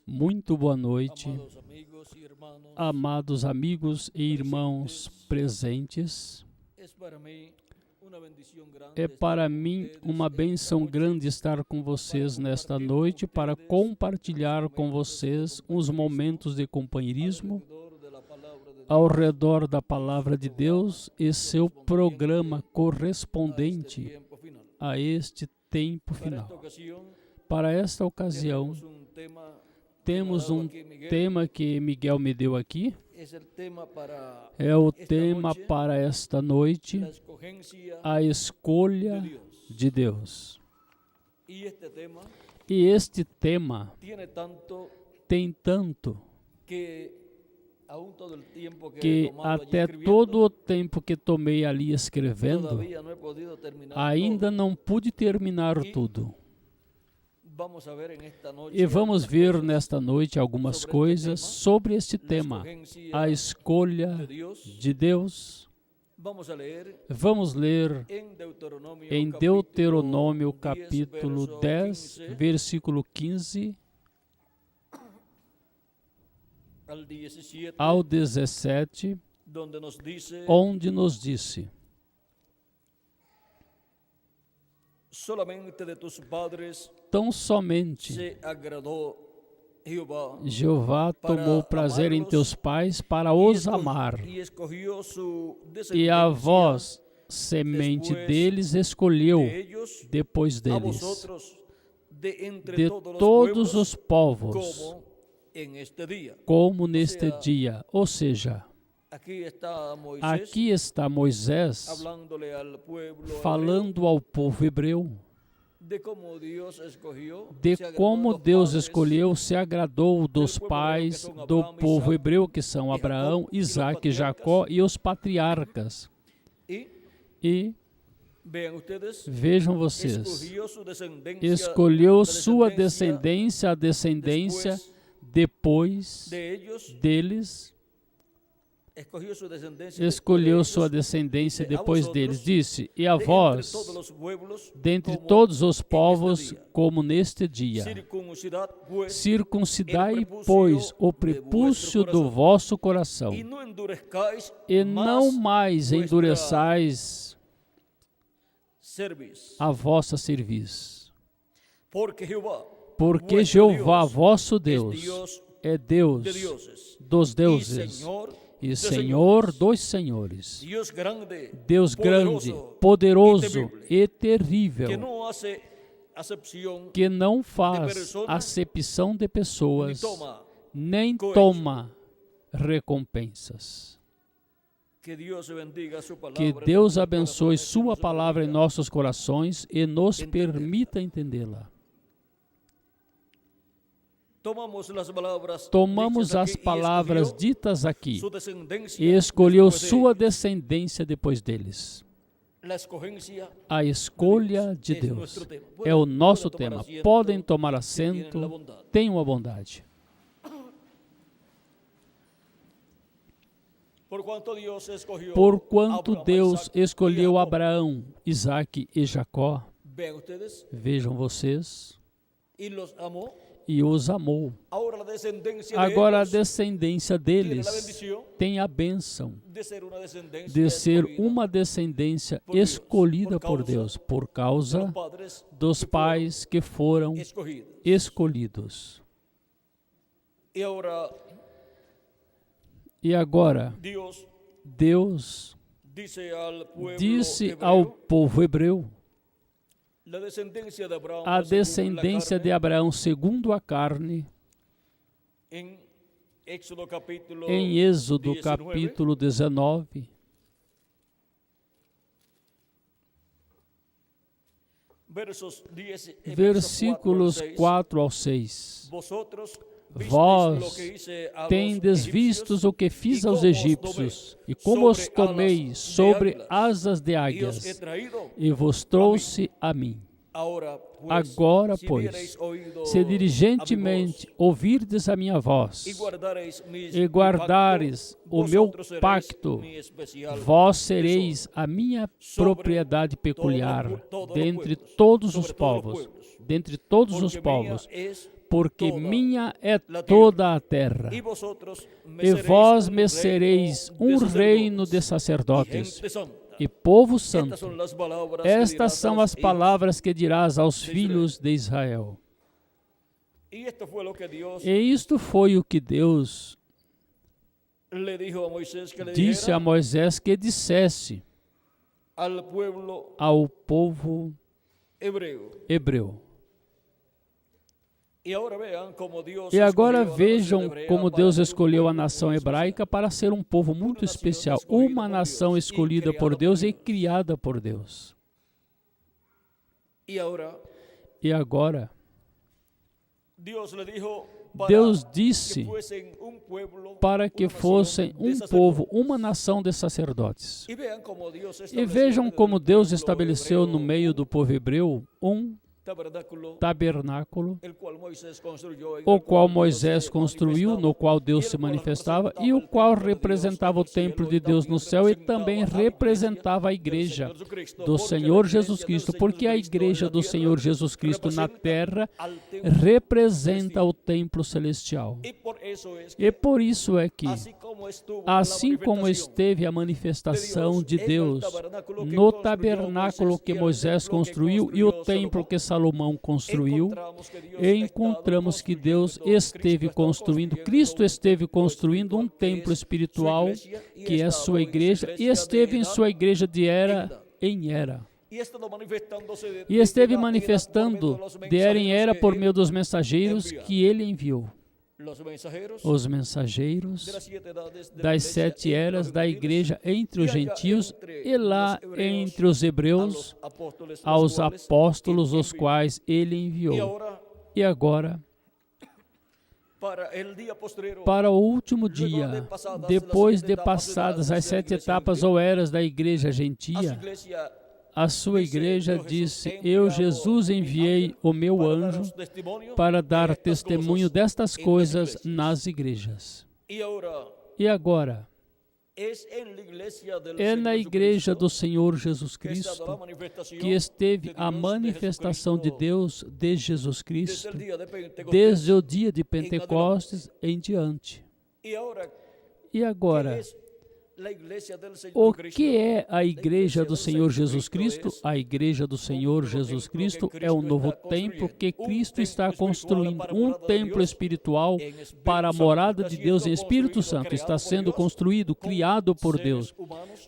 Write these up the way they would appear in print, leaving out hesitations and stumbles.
Muito boa noite, amados amigos e irmãos presentes. É para mim uma bênção grande estar com vocês nesta noite para compartilhar com vocês uns momentos de companheirismo ao redor da Palavra de Deus e seu programa correspondente a este tempo final. Para esta ocasião, temos um tema que Miguel me deu aqui. É o tema para esta noite, a escolha de Deus. E este tema tem tanto que até todo o tempo que tomei ali escrevendo, ainda não pude terminar tudo. E vamos ver nesta noite algumas coisas sobre este tema, a escolha de Deus. Vamos ler em Deuteronômio capítulo 10, versículo 15 ao 17, onde nos disse: tão somente Jeová tomou prazer em teus pais para os amar, e a vós, semente deles, escolheu depois deles, de todos os povos, como neste dia. Ou seja, aqui está Moisés falando ao povo hebreu de como Deus escolheu, se agradou dos pais do povo hebreu, que são Abraão, Isaque, Jacó e os patriarcas. E vejam vocês, escolheu sua descendência, a descendência depois deles. Escolheu sua descendência depois deles. Disse: e a vós, dentre todos os povos, como neste dia, circuncidai, pois, o prepúcio do vosso coração, e não mais endureçais a vossa cerviz. Porque Jeová, vosso Deus, é Deus dos deuses e Senhor dos senhores, Deus grande, poderoso e terrível, que não faz acepção de pessoas, nem toma recompensas. Que Deus abençoe sua palavra em nossos corações e nos permita entendê-la. Tomamos as palavras ditas aqui e escolheu sua descendência depois deles. A escolha de Deus é o nosso tema. Podem tomar assento, tenham a bondade. Porquanto Deus escolheu Abraão, Isaque e Jacó, vejam vocês, e os amou. Agora a descendência deles tem a bênção de ser uma descendência escolhida por Deus, por causa dos pais que foram escolhidos. E agora, Deus disse ao povo hebreu, a descendência de Abraão segundo a carne, em Êxodo capítulo 19, versículos 4 ao 6. Vós tendes vistos o que fiz aos egípcios, e como os tomei sobre asas de águias, e vos trouxe a mim. Agora, pois, se diligentemente ouvirdes a minha voz, e guardares o meu pacto, vós sereis a minha propriedade peculiar dentre todos os povos, porque minha é toda a terra, e vós me sereis um reino de sacerdotes e povo santo. Estas são as palavras que dirás aos filhos de Israel. E isto foi o que Deus disse a Moisés que dissesse ao povo hebreu. E agora vejam como Deus escolheu a nação hebraica para ser um povo muito especial, uma nação escolhida por Deus e criada por Deus. E agora, Deus disse para que fossem um povo, uma nação de sacerdotes. E vejam como Deus estabeleceu no meio do povo hebreu um tabernáculo, o qual Moisés construiu, no qual Deus se manifestava, e o qual representava o templo de Deus no céu e também representava a igreja do Senhor Jesus Cristo, porque a igreja do Senhor Jesus Cristo na terra representa o templo celestial. E por isso é que, assim como esteve a manifestação de Deus no tabernáculo que Moisés construiu e o templo que Salomão construiu, e encontramos que Deus esteve construindo, Cristo esteve construindo um templo espiritual, que é a sua igreja, e esteve em sua igreja de era em era. E esteve manifestando de era em era por meio dos mensageiros que ele enviou. Os mensageiros das 7 eras da igreja entre os gentios e lá entre os hebreus, aos apóstolos, os quais ele enviou. E agora, para o último dia, depois de passadas as 7 etapas ou eras da igreja gentia, a sua igreja disse: eu, Jesus, enviei o meu anjo para dar testemunho destas coisas nas igrejas. E agora, é na igreja do Senhor Jesus Cristo que esteve a manifestação de Deus de Jesus Cristo, desde o dia de Pentecostes em diante. E agora, o que é a igreja do Senhor Jesus Cristo? A igreja do Senhor Jesus Cristo é o novo templo que Cristo está construindo. Um templo espiritual para a morada de Deus em Espírito Santo. Está sendo construído, criado por Deus,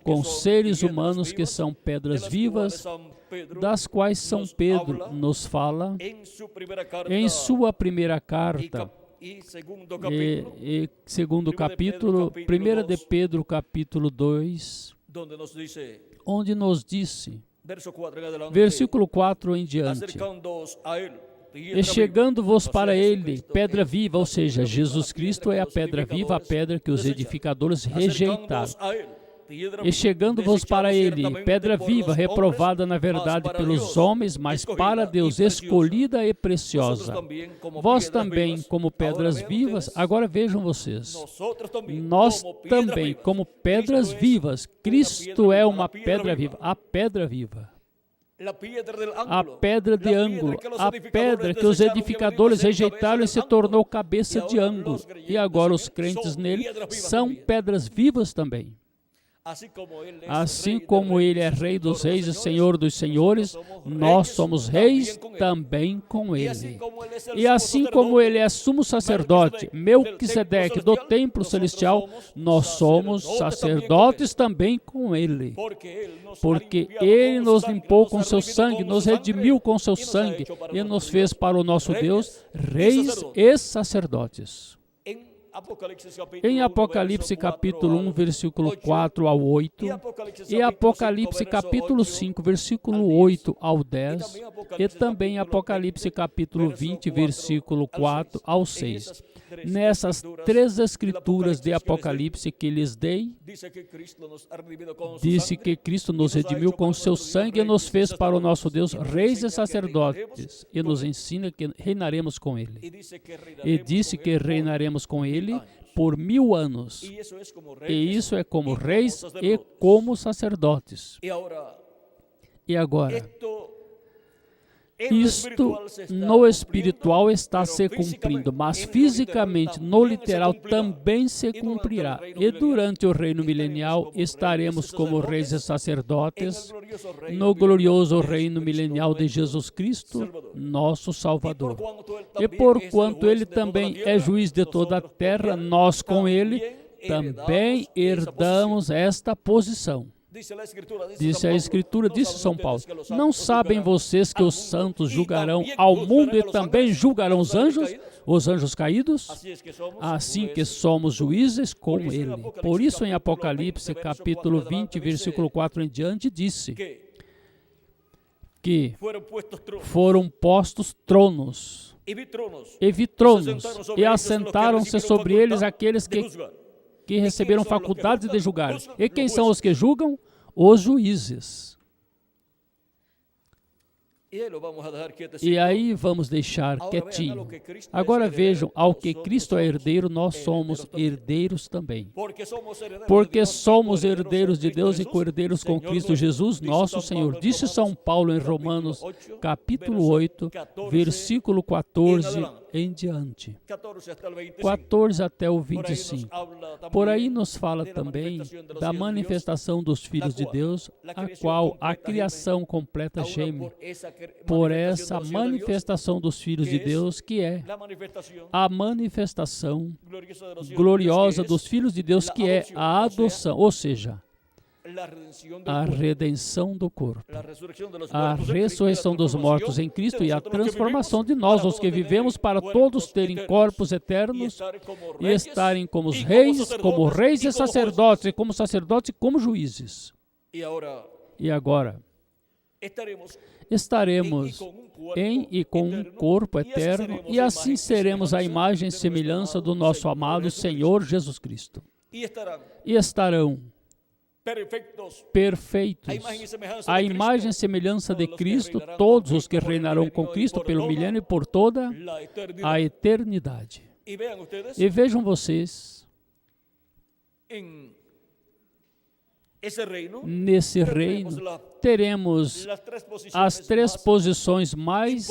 com seres humanos que são pedras vivas, das quais São Pedro nos fala em sua primeira carta. E segundo capítulo, 1 de Pedro, capítulo 2, onde nos disse, versículo 4 em diante, e chegando-vos para ele, pedra viva, ou seja, Jesus Cristo é a pedra viva, a pedra que os edificadores rejeitaram. E chegando-vos para ele, pedra viva, reprovada na verdade pelos homens, mas para Deus escolhida e preciosa. Vós também, como pedras vivas, agora vejam vocês, nós também, como pedras vivas, Cristo é uma pedra viva, a pedra viva. A pedra de ângulo, a pedra que os edificadores rejeitaram e se tornou cabeça de ângulo. E agora os crentes nele são pedras vivas também. Assim como ele é Rei dos reis e Senhor dos senhores, nós somos reis também com ele. E assim como ele é sumo sacerdote, Melquisedeque, do templo celestial, nós somos sacerdotes também com ele. Porque ele nos limpou com seu sangue, nos redimiu com seu sangue e nos fez para o nosso Deus reis e sacerdotes. Em Apocalipse capítulo 1, versículo 4 ao 8, e Apocalipse capítulo 5, versículo 8 ao 10, e também Apocalipse capítulo 20, versículo 4 ao 6. Nessas 3 escrituras de Apocalipse que lhes dei, disse que Cristo nos redimiu com seu sangue e nos fez para o nosso Deus reis e sacerdotes, e nos ensina que reinaremos com ele. E disse que reinaremos com ele por 1000 anos. E isso é como reis e como sacerdotes. E agora, Isto no espiritual está se cumprindo, mas fisicamente, no literal, também se cumprirá. E durante o reino milenial estaremos como reis e sacerdotes no glorioso reino milenial de Jesus Cristo, nosso Salvador. E porquanto Ele também é juiz de toda a terra, nós com Ele também herdamos esta posição. Disse a Escritura, disse São Paulo, não sabem vocês que os santos julgarão ao mundo e também julgarão os anjos caídos? Assim que somos juízes com Ele. Por isso em Apocalipse, capítulo 20, versículo 4 em diante, disse que foram postos tronos, e vi tronos, e assentaram-se sobre eles aqueles que receberam faculdades de julgar. E quem são os que julgam? Os juízes. E aí vamos deixar quietinho. Agora vejam, ao que Cristo é herdeiro, nós somos herdeiros também. Porque somos herdeiros de Deus e co-herdeiros com Cristo Jesus, nosso Senhor. Disse São Paulo em Romanos, capítulo 8, versículo 14 em diante. 14 até o 25. Por aí nos fala também da manifestação dos filhos de Deus, a qual a criação completa geme por essa manifestação dos filhos de Deus, que é a manifestação gloriosa dos filhos de Deus, que é a adoção, ou seja, a redenção do corpo, a ressurreição dos mortos em Cristo e a transformação de nós, os que vivemos, para todos terem corpos eternos e estarem como reis e sacerdotes, e como sacerdotes e como juízes. E agora estaremos em e com um corpo eterno, e assim seremos a imagem e semelhança do nosso amado Senhor Jesus Cristo. E estarão perfeitos, a imagem e semelhança de Cristo, todos os que reinarão com Cristo pelo milênio e por toda a eternidade. E vejam vocês, nesse reino teremos as três posições mais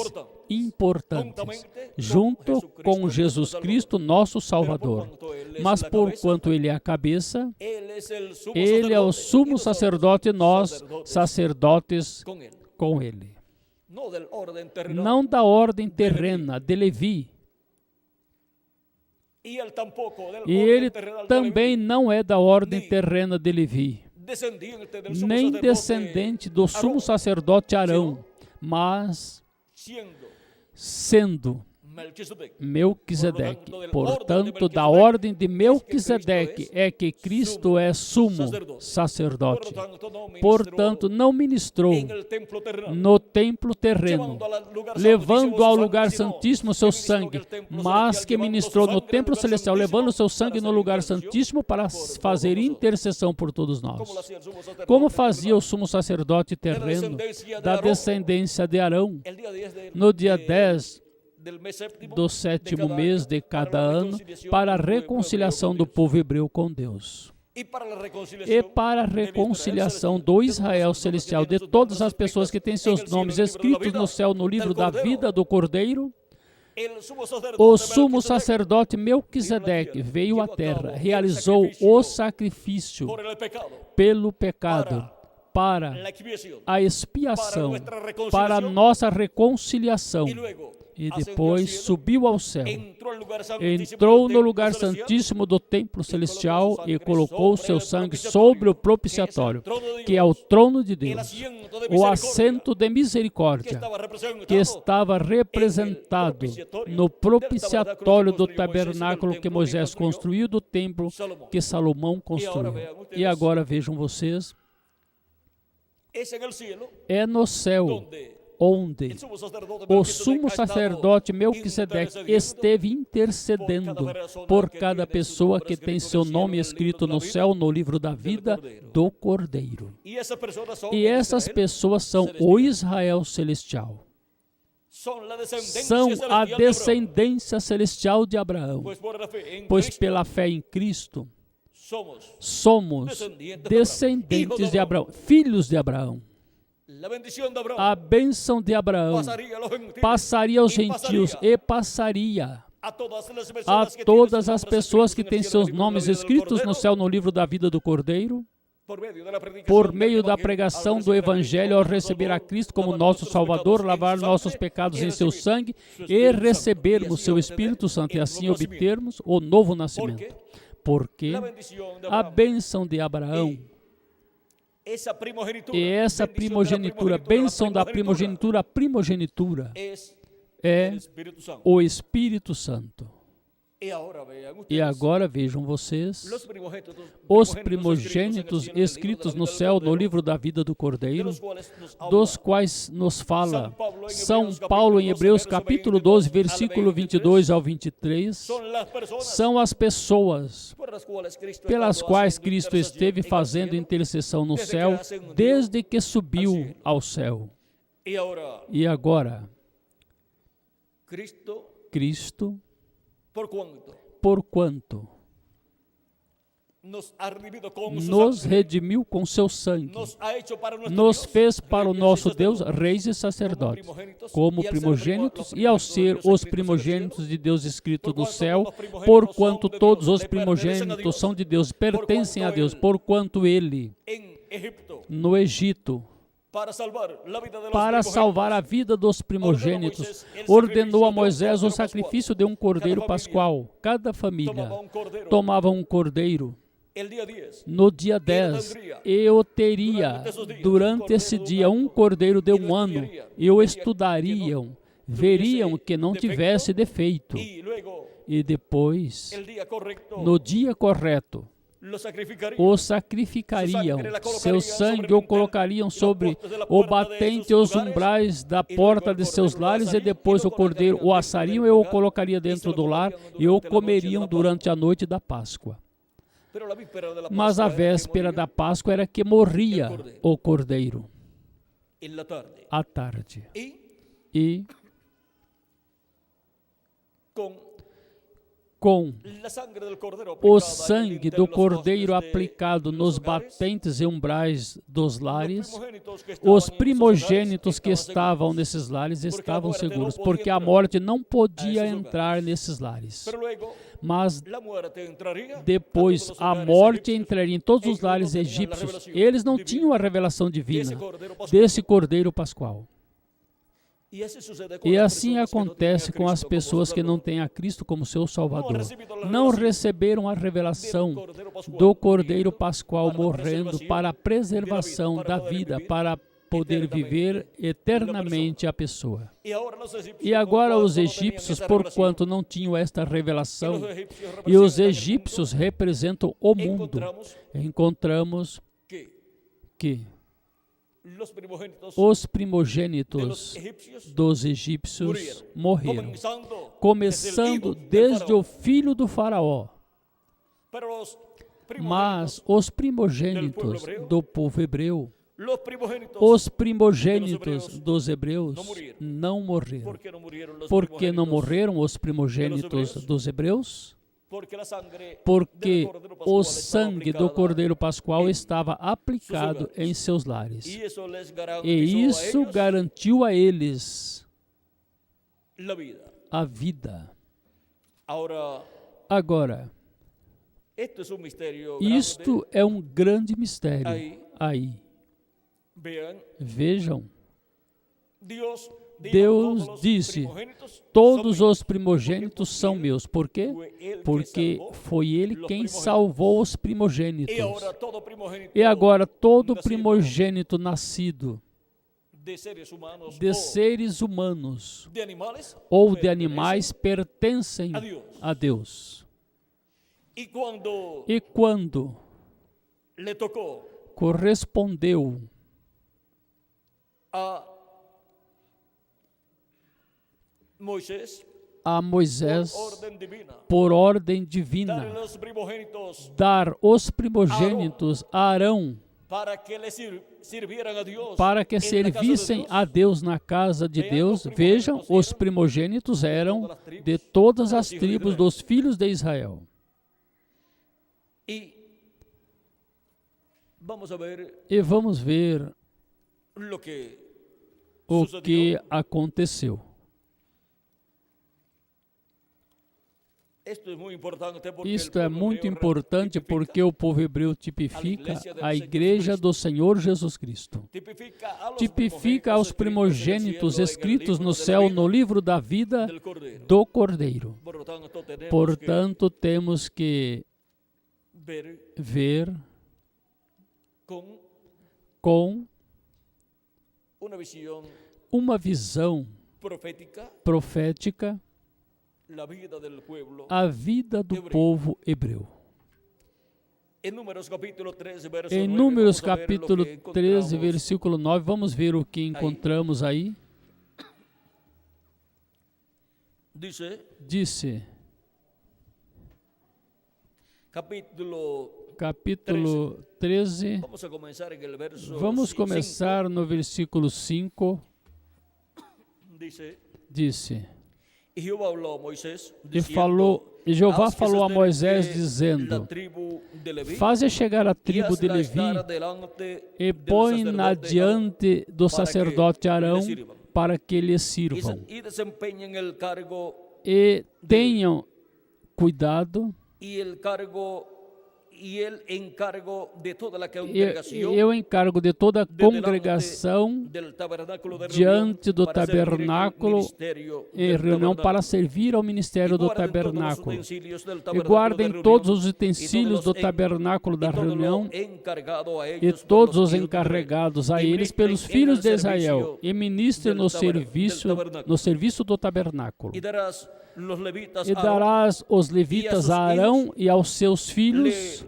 importantes, junto com Jesus Cristo, nosso Salvador. Mas porquanto Ele é a cabeça, Ele é o sumo sacerdote, nós, sacerdotes com Ele. Não da ordem terrena de Levi. E ele também não é da ordem terrena de Levi, nem descendente do sumo sacerdote Arão, mas sendo Melquisedeque. Portanto, da ordem de Melquisedeque é que Cristo é sumo sacerdote. Portanto, não ministrou no templo terreno, levando ao lugar santíssimo seu sangue, mas que ministrou no templo celestial, levando o seu sangue no lugar santíssimo para fazer intercessão por todos nós. Como fazia o sumo sacerdote terreno da descendência de Arão, no dia 10 do 7º mês de cada ano, para a reconciliação do povo hebreu com Deus. E para a reconciliação do Israel celestial, de todas as pessoas que têm seus nomes escritos no céu, no livro da vida do Cordeiro, o sumo sacerdote Melquisedeque veio à terra, realizou o sacrifício pelo pecado, para a expiação, para a nossa reconciliação. E depois subiu ao céu, entrou no lugar santíssimo do templo celestial e colocou seu sangue sobre o propiciatório, que é o trono de Deus, o assento de misericórdia, que estava representado no propiciatório do tabernáculo que Moisés construiu, do templo que Salomão construiu. E agora vejam vocês, é no céu onde o sumo sacerdote Melquisedeque esteve intercedendo por cada pessoa que tem seu nome escrito no céu, no livro da vida do Cordeiro. E essas pessoas são o Israel celestial. São a descendência celestial de Abraão, pois pela fé em Cristo somos descendentes de Abraão, filhos de Abraão. a bênção de Abraão passaria aos gentios e passaria a todas as pessoas que têm seus nomes escritos no céu no livro da vida do Cordeiro, por meio da pregação do Evangelho, ao receber a Cristo como nosso Salvador, lavar nossos pecados em seu sangue e recebermos seu Espírito Santo e assim obtermos o novo nascimento. Porque a bênção de Abraão e essa primogenitura, bênção da primogenitura, é o Espírito Santo. E agora vejam vocês, os primogênitos escritos no céu no livro da vida do Cordeiro, dos quais nos fala São Paulo em Hebreus capítulo 12, versículo 22 ao 23, são as pessoas pelas quais Cristo esteve fazendo intercessão no céu desde que subiu ao céu. E agora, Cristo, por quanto nos redimiu com seu sangue, nos fez para o nosso Deus reis e sacerdotes, como primogênitos, e ao ser os primogênitos de Deus escrito no céu, porquanto todos os primogênitos são de Deus, pertencem a Deus, porquanto ele, no Egito, para salvar a vida dos primogênitos, ordenou a Moisés o sacrifício de um cordeiro pascual. Cada família tomava um cordeiro no dia 10, e o teria durante esse dia um cordeiro de um ano, e o estudariam, veriam que não tivesse defeito, e depois, no dia correto, o sacrificariam, seu sangue o colocariam sobre o batente e os umbrais da porta de seus lares, e depois o cordeiro o assariam e o colocaria dentro do lar, e o comeriam durante a noite da Páscoa. Mas a véspera da Páscoa era que morria o cordeiro, à tarde. E com o sangue do cordeiro aplicado nos batentes e umbrais dos lares, os primogênitos que estavam nesses lares estavam seguros, porque a morte não podia entrar nesses lares. Mas depois a morte entraria em todos os lares egípcios. Eles não tinham a revelação divina desse cordeiro pascual. E assim acontece com as pessoas que não têm a Cristo como seu Salvador. Não receberam a revelação do Cordeiro Pascual morrendo para a preservação da vida, para poder viver eternamente a pessoa. E agora os egípcios, porquanto não tinham esta revelação, e os egípcios representam o mundo, encontramos que os primogênitos dos egípcios morreram, começando desde o filho do faraó. Mas os primogênitos do povo hebreu, os primogênitos dos hebreus não morreram. Por que não morreram os primogênitos dos hebreus? Porque o sangue do Cordeiro Pascual estava aplicado em seus lares. E isso garantiu a eles a vida. Agora, isto é um grande mistério. Aí, vejam, Deus disse, todos os primogênitos são meus. Por quê? Porque foi Ele quem salvou os primogênitos. E agora todo primogênito nascido de seres humanos ou de animais pertencem a Deus. E quando correspondeu a Moisés, por ordem divina, dar os primogênitos a Arão, para que servissem a Deus na casa de Deus. Vejam, os primogênitos eram de todas as tribos dos filhos de Israel. E vamos ver o que aconteceu. Isto é muito importante porque o povo hebreu tipifica a igreja do Senhor Jesus Cristo. Tipifica aos primogênitos escritos no céu no livro da vida do Cordeiro. Portanto, temos que ver com uma visão profética a vida do povo hebreu. Em Números capítulo 13, versículo 9, vamos ver o que encontramos aí. Disse, capítulo 13, vamos começar no versículo 5, disse, e Jeová falou a Moisés, dizendo, faze chegar a tribo de Levi e põe-na diante do sacerdote Arão para que lhe sirvam. E tenham cuidado e eu encargo de toda a congregação diante do tabernáculo e reunião para servir ao ministério do tabernáculo. E guardem todos os utensílios do tabernáculo da reunião e todos os encarregados a eles pelos filhos de Israel e ministrem no serviço do tabernáculo. E darás os levitas a Arão e aos seus filhos,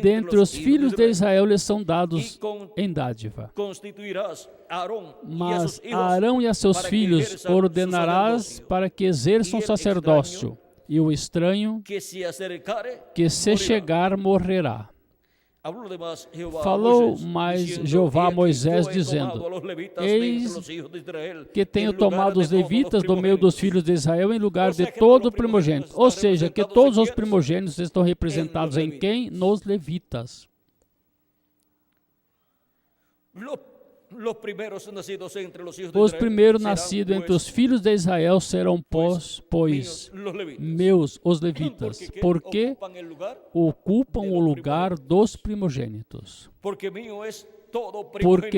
dentre os filhos de Israel lhes são dados em dádiva. Mas a Arão e a seus filhos ordenarás para que exerçam sacerdócio, e o estranho que se chegar morrerá. Falou mais Jeová a Moisés, dizendo, eis que tenho tomado os levitas do meio dos filhos de Israel em lugar de todo o primogênito. Ou seja, que todos os primogênitos estão representados em quem? Nos levitas. Os primeiros nascidos entre os filhos de Israel serão, pois, meus, os levitas, porque ocupam o lugar dos primogênitos. Porque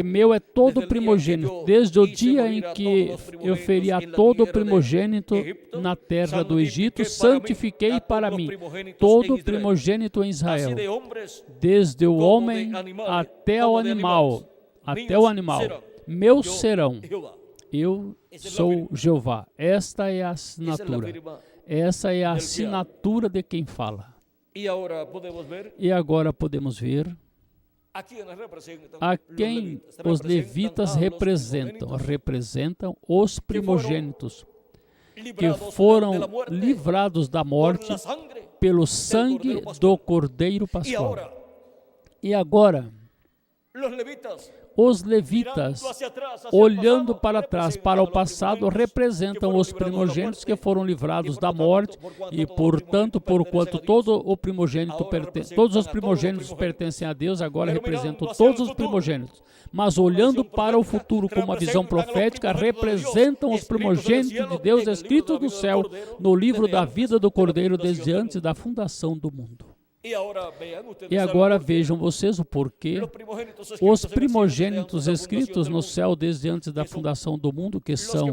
meu é todo primogênito, desde o dia em que eu feri a todo primogênito na terra do Egito, santifiquei para mim todo primogênito em Israel, desde o homem até o animal. Meus serão. Eu sou Jeová. Esta é a assinatura. Essa é a assinatura de quem fala. E agora podemos ver a quem os levitas representam. Representam os primogênitos que foram livrados da morte pelo sangue do Cordeiro Pascual. E agora, os levitas, olhando para trás, para o passado, representam os primogênitos que foram livrados da morte e, portanto, porquanto todos os primogênitos pertencem a Deus, agora representam todos os primogênitos. Mas olhando para o futuro com uma visão profética, representam os primogênitos de Deus escritos no céu, no livro da vida do Cordeiro desde antes da fundação do mundo. E agora vejam vocês o porquê os primogênitos escritos no céu desde antes da fundação do mundo, que são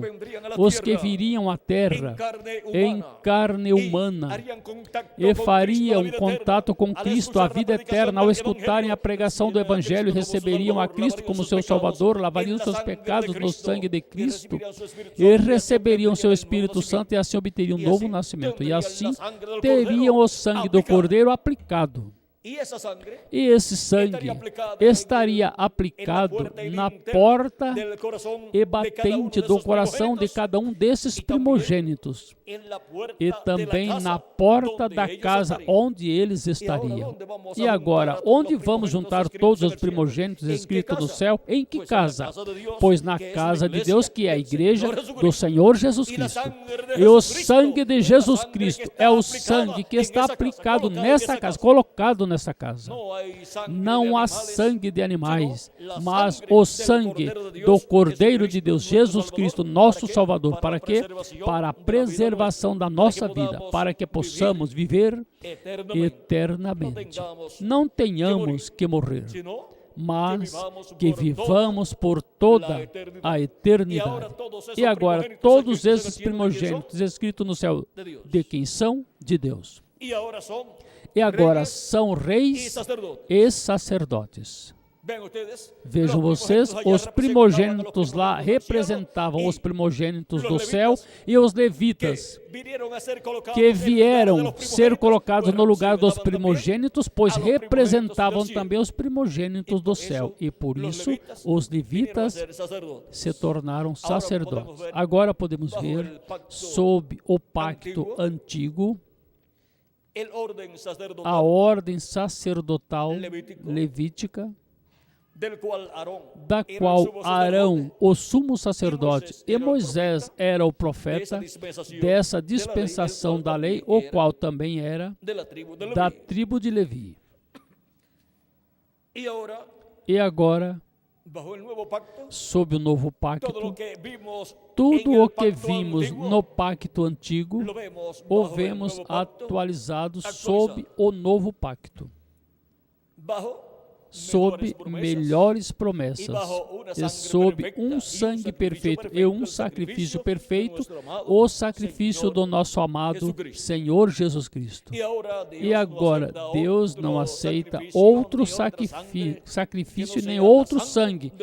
os que viriam à terra em carne humana e fariam contato com Cristo, a vida eterna, ao escutarem a pregação do Evangelho, receberiam a Cristo como seu Salvador, lavariam seus pecados no sangue de Cristo e receberiam seu Espírito Santo e assim obteriam um novo nascimento. E assim teriam o sangue do Cordeiro aplicado. E esse sangue estaria aplicado na porta e batente do coração de cada um desses primogênitos e também na porta da casa onde eles estariam. E agora, onde vamos juntar todos os primogênitos escritos no céu? Em que casa? Pois na casa de Deus, que é a igreja do Senhor Jesus Cristo. E o sangue de Jesus Cristo é o sangue que está aplicado nessa casa, colocado nessa nessa casa. Não há sangue de animais, mas o sangue do Cordeiro de Deus, Jesus Cristo, nosso Salvador. Para quê? Para a preservação da nossa vida, para que possamos viver eternamente. Não tenhamos que morrer, mas que vivamos por toda a eternidade. E agora, todos esses primogênitos escritos no céu, de quem são? De Deus. E agora são reis e sacerdotes. Vejam vocês, os primogênitos lá representavam os primogênitos do céu e os levitas que vieram ser colocados no lugar dos primogênitos, pois representavam também os primogênitos do céu. E por isso os levitas se tornaram sacerdotes. Agora podemos ver, sob o pacto antigo, a ordem sacerdotal levítica, da qual Arão, o sumo sacerdote, e Moisés era o profeta dessa dispensação da lei, o qual também era da tribo de Levi. E agora, sob o novo pacto, tudo o que vimos no pacto antigo, o vemos atualizado sob o novo pacto, sob melhores promessas, e sob um sangue perfeito e um sacrifício perfeito, o sacrifício do nosso amado Senhor Jesus Cristo. E agora, Deus não aceita outro sacrifício nem outro sangue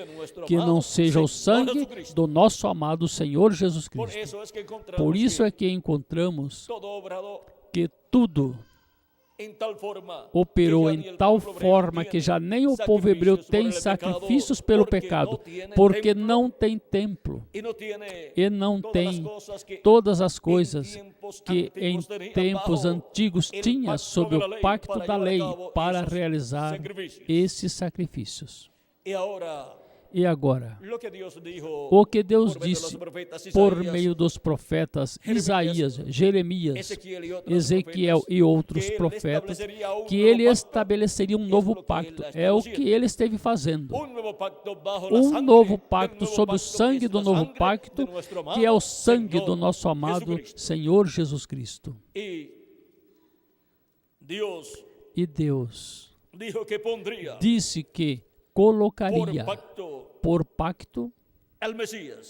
que não seja o sangue do nosso amado Senhor Jesus Cristo. Por isso é que encontramos que tudo operou em tal forma que já nem o povo hebreu tem sacrifícios pelo pecado, porque não tem templo e não tem todas as coisas que em tempos antigos tinha sob o pacto da lei para realizar esses sacrifícios. E agora, o que Deus disse por meio dos profetas Isaías, Jeremias, Ezequiel e outros profetas, que ele estabeleceria um novo pacto. É o que ele esteve fazendo. Um novo pacto sob o sangue do novo pacto, que é o sangue do nosso amado Senhor Jesus Cristo. E Deus disse que colocaria por pacto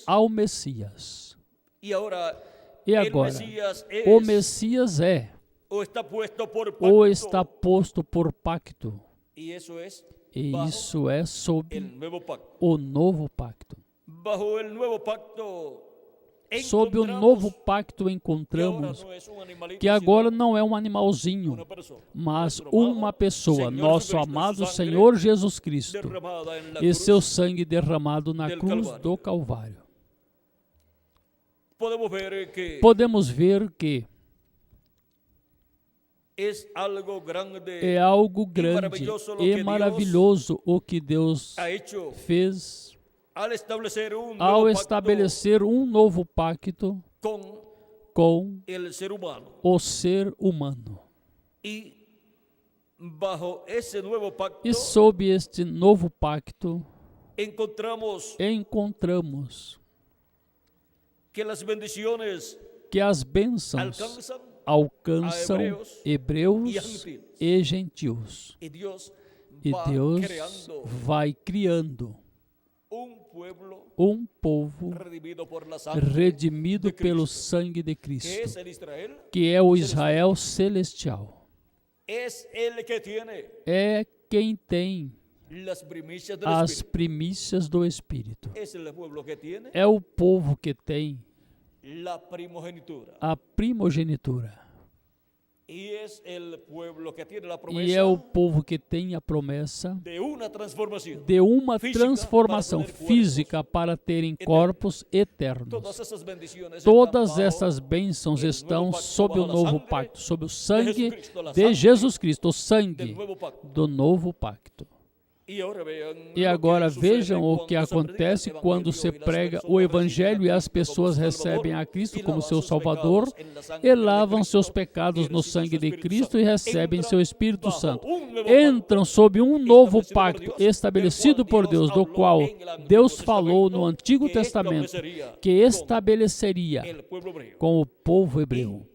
ao Messias. E agora, o Messias é ou está posto por pacto. E isso é sob o novo pacto. Sob o novo pacto encontramos que agora não é um animalzinho, mas uma pessoa, nosso amado Senhor Jesus Cristo, e seu sangue derramado na cruz do Calvário. Podemos ver que é algo grande e maravilhoso o que Deus fez ao estabelecer um novo pacto com o ser humano. E sob este novo pacto, encontramos que as bênçãos alcançam hebreus e gentios. E Deus vai criando um povo redimido pelo sangue de Cristo, que é o Israel celestial. É quem tem as primícias do Espírito. É o povo que tem a primogenitura. E é o povo que tem a promessa de uma transformação física para terem corpos eternos. Todas essas bênçãos estão sob o novo pacto, sob o sangue de Jesus Cristo, o sangue do novo pacto. E agora vejam o que acontece quando se prega o Evangelho e as pessoas recebem a Cristo como seu Salvador e lavam seus pecados no sangue de Cristo e recebem seu Espírito Santo. Entram sob um novo pacto estabelecido por Deus, do qual Deus falou no Antigo Testamento que estabeleceria com o povo hebreu.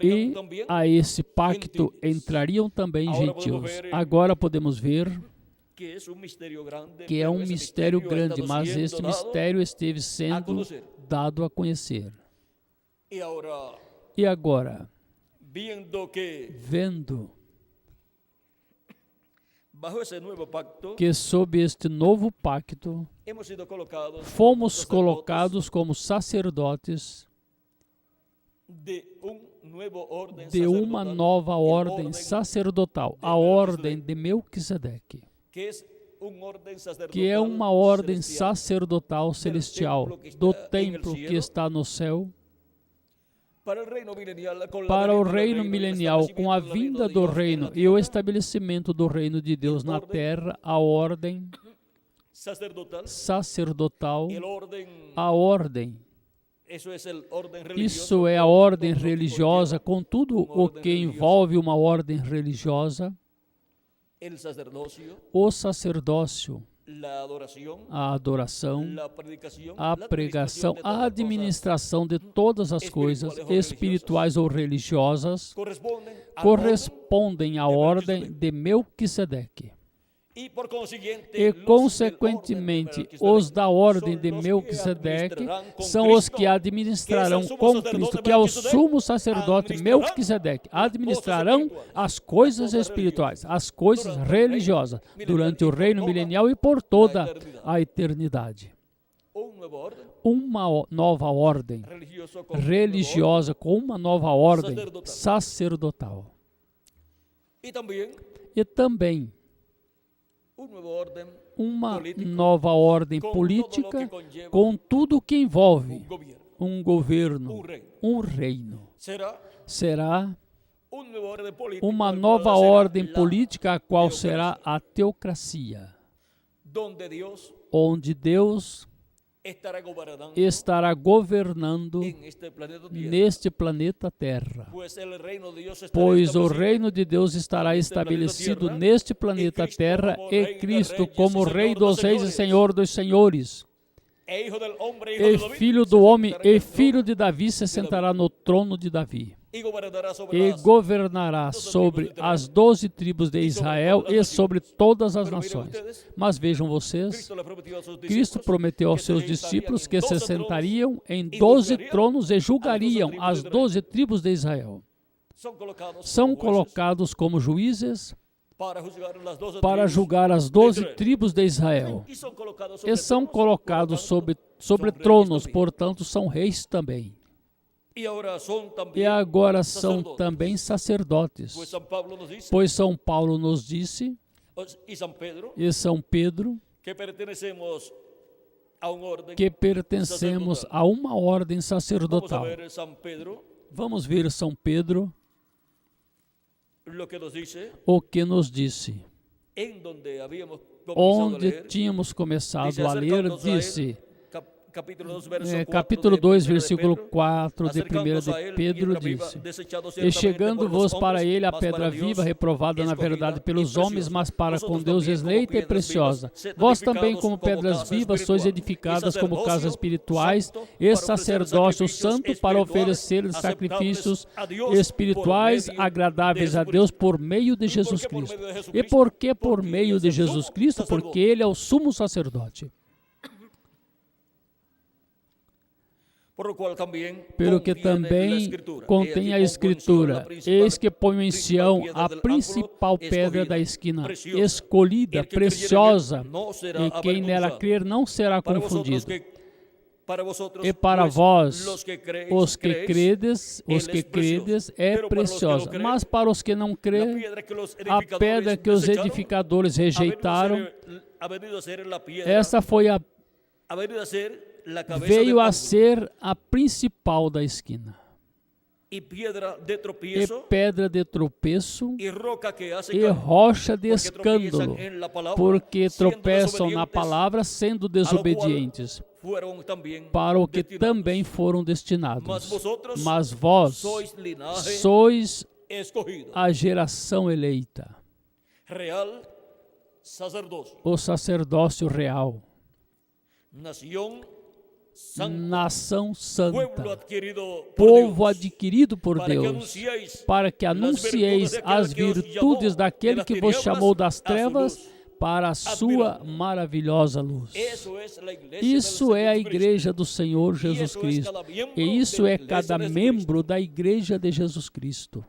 E a esse pacto entrariam também gentios. Agora podemos ver que é um mistério grande, mas este mistério esteve sendo dado a conhecer. E agora, vendo que sob este novo pacto fomos colocados como sacerdotes de uma nova ordem sacerdotal, a ordem de Melquisedeque, que é uma ordem sacerdotal celestial do templo que está no céu, para o reino milenial, com a vinda do reino e o estabelecimento do reino de Deus na terra, a ordem sacerdotal, a ordem. Isso é a ordem religiosa, com tudo o que envolve uma ordem religiosa, o sacerdócio, a adoração, a pregação, a administração de todas as coisas espirituais ou religiosas correspondem à ordem de Melquisedeque. E, consequentemente, os da ordem de Melquisedeque são os que administrarão com Cristo, que é o sumo sacerdote Melquisedeque, administrarão as coisas espirituais, as coisas religiosas, durante o reino milenial e por toda a eternidade. Uma nova ordem religiosa com uma nova ordem sacerdotal. E também uma nova ordem política com tudo o que envolve um governo, um reino. Será uma nova ordem política, a qual será a teocracia, onde Deus estará governando neste planeta Terra, pois o reino de Deus estará estabelecido neste planeta Terra e Cristo como Rei dos Reis e Senhor dos Senhores. E Filho do Homem e Filho de Davi se sentará no trono de Davi e governará sobre as 12 tribos de Israel e sobre todas as nações. Mas vejam vocês, Cristo prometeu aos seus discípulos que se sentariam em 12 tronos e julgariam as 12 tribos de Israel. São colocados como juízes para julgar as 12 tribos de Israel. E são colocados sobre tronos, portanto, são reis também. E agora são também sacerdotes, pois São Paulo nos disse, e São Pedro, que pertencemos a uma ordem sacerdotal. Vamos ver São Pedro, o que nos disse. Onde tínhamos começado a ler, disse, capítulo 2, versículo 4 de 1 de Pedro, disse: E chegando-vos para ele a pedra viva, reprovada na verdade pelos homens, mas para com Deus eleita e preciosa. Vós também, como pedras vivas, sois edificadas como casas espirituais e sacerdócio santo para oferecer sacrifícios espirituais agradáveis a Deus por meio de Jesus Cristo. E por que por meio de Jesus Cristo? Porque Ele é o sumo sacerdote. Pelo que também contém a Escritura: eis que ponho em Sião a principal pedra da esquina, escolhida, preciosa, e quem nela crer não será confundido. E para vós, os que credes, é preciosa. Mas para os que não creem, a pedra que os edificadores rejeitaram, essa veio a ser a principal da esquina. y piedra de e tropiezo pedra de tropeço y roca que hace e caer, rocha de porque escândalo, tropiezan en la palabra, porque siendo tropeçam na desobedientes, palavra, sendo a lo cual desobedientes, fueron también para o que destinados. também foram Mas destinados. vosotros Mas vós sois linaje sois escogido, a geração eleita, real sacerdocio, o sacerdócio real, nación santa, nação santa, pueblo adquirido por povo Dios, adquirido por para que Deus, anuncieis para que las anuncieis virtudes as daquele que os virtudes chamou daquele de las que vos tinieblas chamou das a su trevas luz. para a sua Admirável. maravilhosa luz. Eso es la iglesia Isso del é a Señor Jesucristo. igreja do Senhor E Jesus isso é Cristo. cada membro E isso da é igreja cada de Jesus membro da igreja de Jesus Cristo.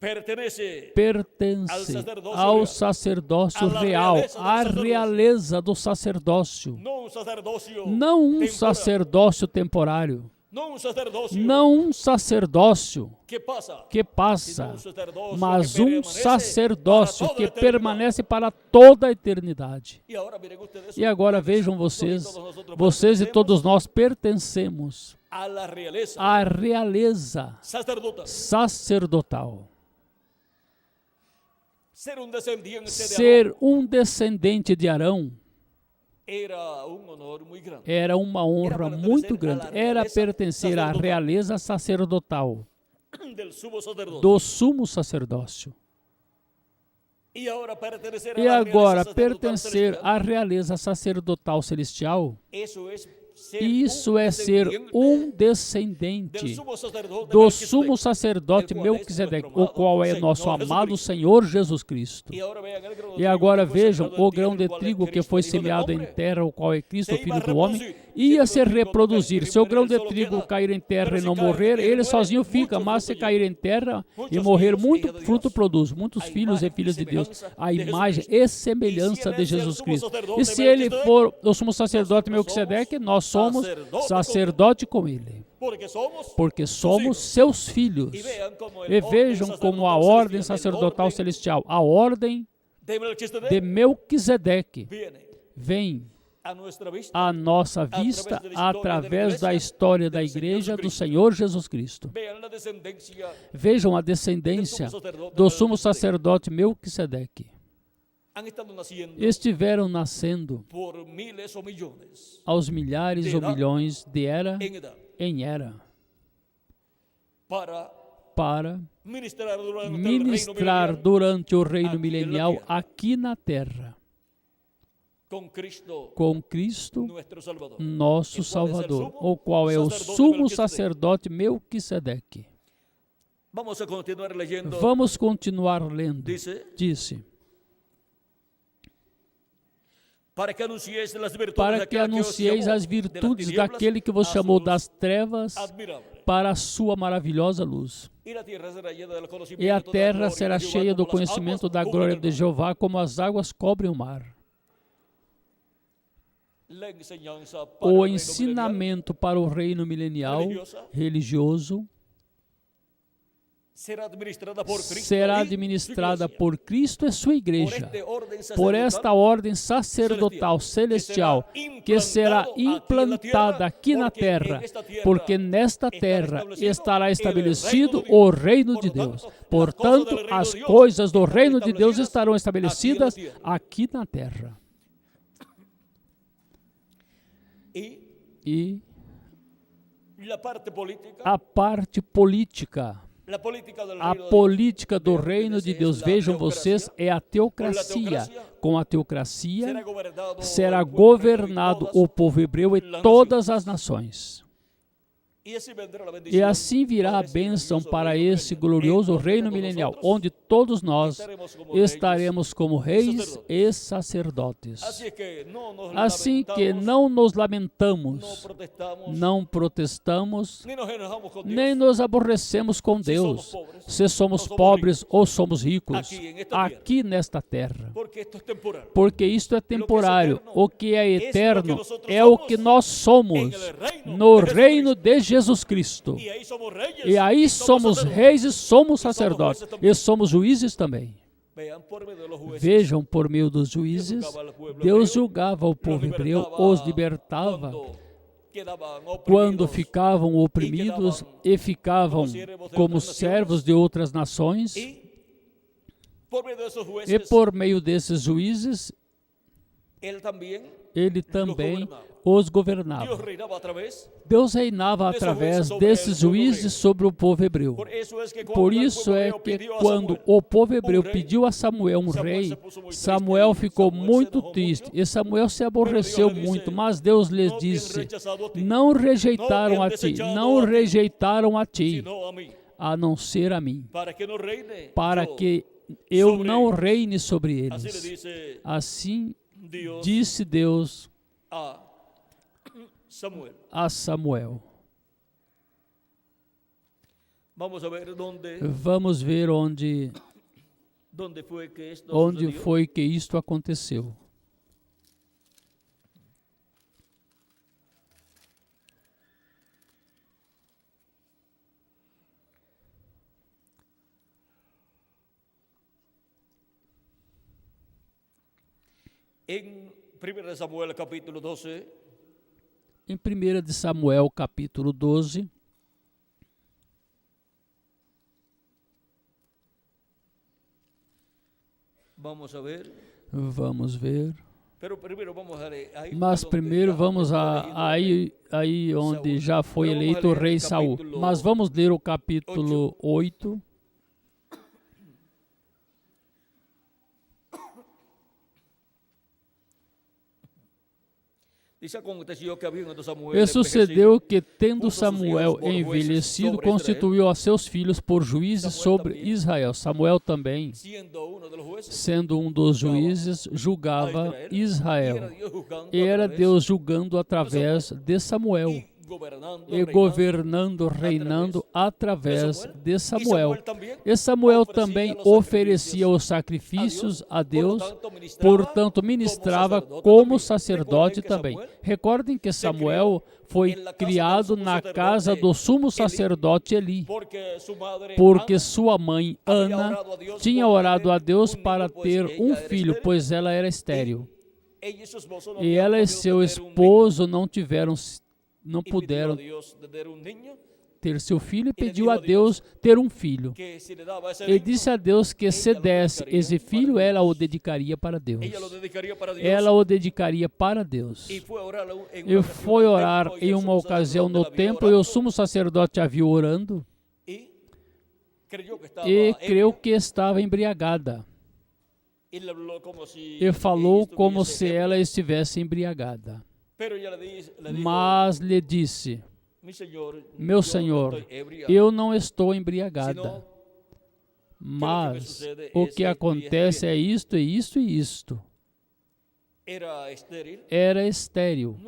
Pertenece Pertence sacerdócio ao real. sacerdócio A la real, realeza do à sacerdócio. realeza do sacerdócio. não um sacerdócio Não um temporal, sacerdócio temporário. não um sacerdócio Não um sacerdócio que passa, que passa, sino um sacerdócio mas que um permanece sacerdócio para toda que a eternidade. permanece para toda a eternidade. E agora, miren ustedes, E agora vejam vocês e todos nós pertencemos a la realeza à realeza sacerdotal. sacerdotal. Ser um descendiente de Ser um descendente de Arão era um honor muito grande. era uma honra muito grande. Era pertencer à realeza sacerdotal Del sumo sacerdote. do sumo sacerdócio. E agora pertencer E a la agora realeza sacerdotal pertencer celestial. à realeza sacerdotal celestial, Isso é ser isso é ser um descendente del sumo sacerdote do Melquisedeque. sumo sacerdote Melquisedeque, o qual é nosso amado Senhor Jesus Cristo. E agora vejam aquele grão de E trigo agora que foi vejam sembrado o em grão terra, de o qual é trigo que Cristo, foi Hijo del semeado em hombre. terra, o qual é Cristo, Se Filho iba a do homem, reproduzir. ia Se se o trigo reproduzir. não Se o cair, grão de solo trigo queda. cair em terra Pero e se não cair morrer, e ele muere, sozinho fica, mucho mas se fruto cair em terra e Muitos morrer, filhos e muito hijas de fruto Deus. produz. Muitos A filhos e imagem filhas e de Deus. semelhança A de Jesus imagem Cristo. e semelhança E se de ele é o Jesus sumo Cristo. sacerdote E se ele Melquisedeque, for o sumo sacerdote nós Melquisedeque, somos nós somos sacerdote sacerdote com ele. porque somos Seus filhos. E vejam como E vejam como a ordem sacerdotal celestial, a ordem de Melquisedeque de Melquisedeque, viene vem a nuestra vista à nossa vista através da história da igreja do Senhor Jesus Cristo. Vean la descendencia Vejam a descendência do sumo sacerdote Melquisedeque. han estado naciendo Estiveram nascendo por miles o millones aos milhares ou milhões de era en edad em era para para ministrar ministrar durante el reino milenial durante o reino aqui na milenial terra. aqui na terra, con Cristo com Cristo, nuestro Salvador. nosso E qual é esse Salvador, sumo o qual é o sacerdote sumo Melquisedeque? sacerdote Melquisedeque. Vamos a continuar leyendo. Vamos continuar lendo. Dice, Disse, para que anuncieis as virtudes para que anuncieis as virtudes daquele que vos chamou das trevas para a sua maravilhosa luz. E a terra será cheia do conhecimento da glória de Jeová, como as águas cobrem o mar. O ensinamento para o reino milenial religioso será administrada por Cristo e sua igreja, por esta ordem sacerdotal celestial, que será implantada aqui na terra, porque nesta terra estará estabelecido o reino de Deus. Portanto, as coisas do reino de Deus estarão estabelecidas aqui na terra. E a parte política, a política do reino de Deus, vejam vocês, é a teocracia. Com a teocracia será governado o povo hebreu e todas as nações. E assim virá a bênção para esse glorioso reino milenial, onde todos nós estaremos como reis e sacerdotes. Assim que não nos lamentamos, não protestamos, nem nos aborrecemos com Deus, se somos pobres ou somos ricos, aqui nesta terra. Porque isto é temporário. O que é eterno é o que nós somos no reino de Jesus Cristo. E aí somos reis e somos sacerdotes. E somos juízes também. Vejam, por meio dos juízes, Deus julgava o povo hebreu, os libertava quedaban quando oprimidos ficavam oprimidos e ficavam como servos de outras nações, y por medio de esos e jueces por meio desses juízes, él también ele também governava. os Dios governava. reinaba a través. Deus reinava através desses juízes sobre o povo hebreu. Por eso es que Por cuando el isso pueblo é hebreo que pidió a quando Samuel, o povo hebreu rei, pediu a Samuel um Samuel rei, se puso muito Samuel triste, ficou Samuel se muito enojou triste muito, e Samuel se aborreceu Deus lhe muito, disse, mas Deus lhes "No disse: te han rechazado a ti, não rejeitaram no a han ti, desechado não a ti, rejeitaram a ti, sino a mí, a não ser a mim, para que no reine para yo". que eu sobre não eles. reine sobre Así le eles. dice Assim Dios disse Deus a Samuel. a Samuel. Vamos a ver dónde Vamos ver onde fue que esto onde sucedió. foi que isto aconteceu. En 1 Samuel capítulo 12, Em 1 de Samuel, capítulo 12, vamos a ver. vamos ver. Pero primero vamos a leer. Ahí Mas donde primeiro ya vamos fue elegido aí onde Saúl. já foi Então, vamos eleito o ler rei o Saul. capítulo Mas vamos ler o capítulo 8. Dice, aconteció que habiendo Samuel E sucedeu envejecido, que, tendo puso seus Samuel filhos por jueces envelhecido, sobre constituiu a seus filhos por juízes Samuel sobre também. Israel. Samuel também, siendo uno de los jueces, sendo um dos juízes, a julgava Israel. Dios juzgando E a era través Deus julgando através de Samuel y gobernando, e governando, reinando através de Samuel. E Samuel também oferecia os sacrifícios a Deus, portanto ministrava como sacerdote também. Recordem que Samuel foi criado na casa do sumo sacerdote Eli, porque sua mãe Ana tinha orado a Deus para ter um filho, pois ela era estéril. E ela e seu esposo não puderam ter seu filho e pediu a Deus ter um filho. E disse a Deus que se desse esse filho, ela o dedicaria para Deus. Ela o dedicaria para Deus. E foi orar em uma ocasião no templo e o sumo sacerdote a viu orando e creu que estava embriagada. E falou como se ela estivesse embriagada. Mas lhe disse: meu Senhor, eu não estou embriagada, mas o que acontece é isto e isto e isto. Era estéril,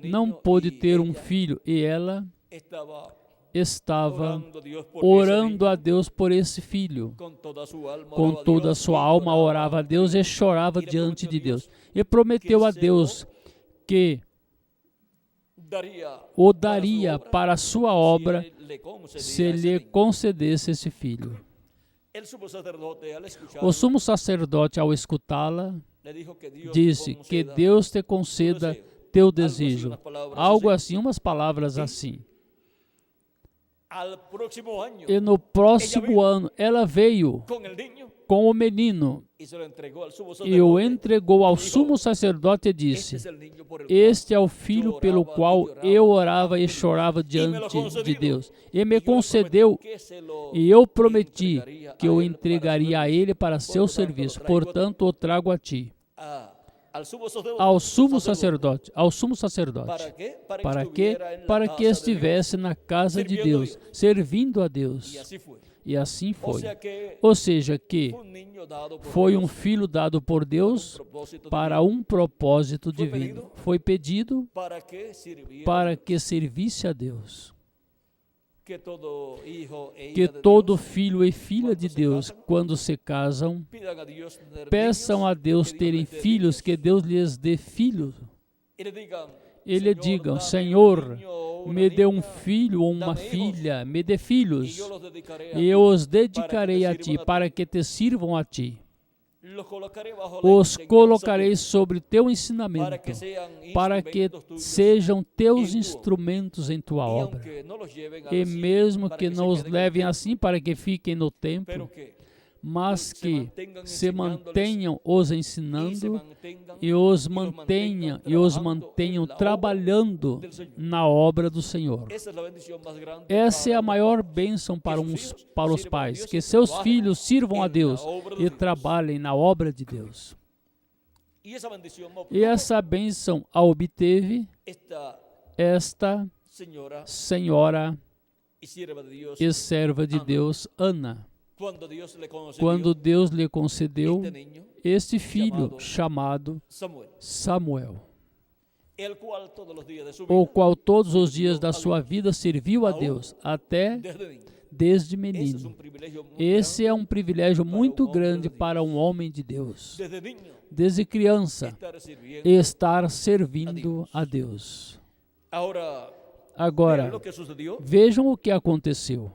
não pôde ter um filho e ela estava orando a Deus por esse filho. Com toda a sua alma orava a Deus e chorava diante de Deus. E prometeu a Deus que o daria para a sua obra se lhe concedesse esse filho. O sumo sacerdote, ao escutá-la, disse que Deus te conceda teu desejo. Algo assim, umas palavras assim. E no próximo ano, ela veio com o menino e o entregou ao sumo sacerdote e disse: este é o filho pelo qual eu orava e chorava diante de Deus. E me concedeu, e eu prometi que eu entregaria a ele para seu serviço. Portanto, o trago a ti. Ao sumo sacerdote. Para quê? Para que estivesse na casa de Deus, servindo a Deus. E assim foi. Ou seja, que foi um filho dado por Deus para um propósito divino. Foi pedido para que servisse a Deus. Que todo filho e filha de Deus, quando se casam, peçam a Deus terem filhos, que Deus lhes dê filhos. E lhe digam: Senhor, me dê um filho ou uma filha, me dê filhos, e eu os dedicarei a ti, para que te sirvam a ti. los colocaré bajo la os enseñanza colocarei tuya, sobre teu para ensinamento, que sean para que instrumentos tuyos, sejam teus em tua instrumentos em tua y obra. aunque no los lleven E así, mesmo para que se não os queden en el levem templo, assim para que fiquem no templo, pero que mas se que mantengan se enseñándoles mantenham os y se ensinando mantengan e os y mantenham trabajando en la obra trabalhando del Señor. na obra do Senhor. Esa es la bendición más grande Essa é para a los maior padres, bênção que para sus os hijos para os sirvan a pais, Dios que y seus trabajen filhos sirvam a en la Deus obra de e Dios. trabalhem na obra de Deus. Y esa bendición E essa bênção a obteve esta señora senhora y sierva de Dios, e serva de Ana. Deus, Ana, cuando Dios le concedió quando Deus lhe concedeu este niño este filho chamado Samuel, Samuel, el cual todos los días de su o vida, qual todos os dias da sua vida serviu a Deus, até desde niño. desde Ese es menino. un privilegio muy Esse é um privilégio muito homem de grande Deus. para um homem de Deus. grande. Desde niño Desde criança, estar sirviendo. estar servindo a Deus. Ahora, vean Agora, lo que sucedió. vejam o que aconteceu.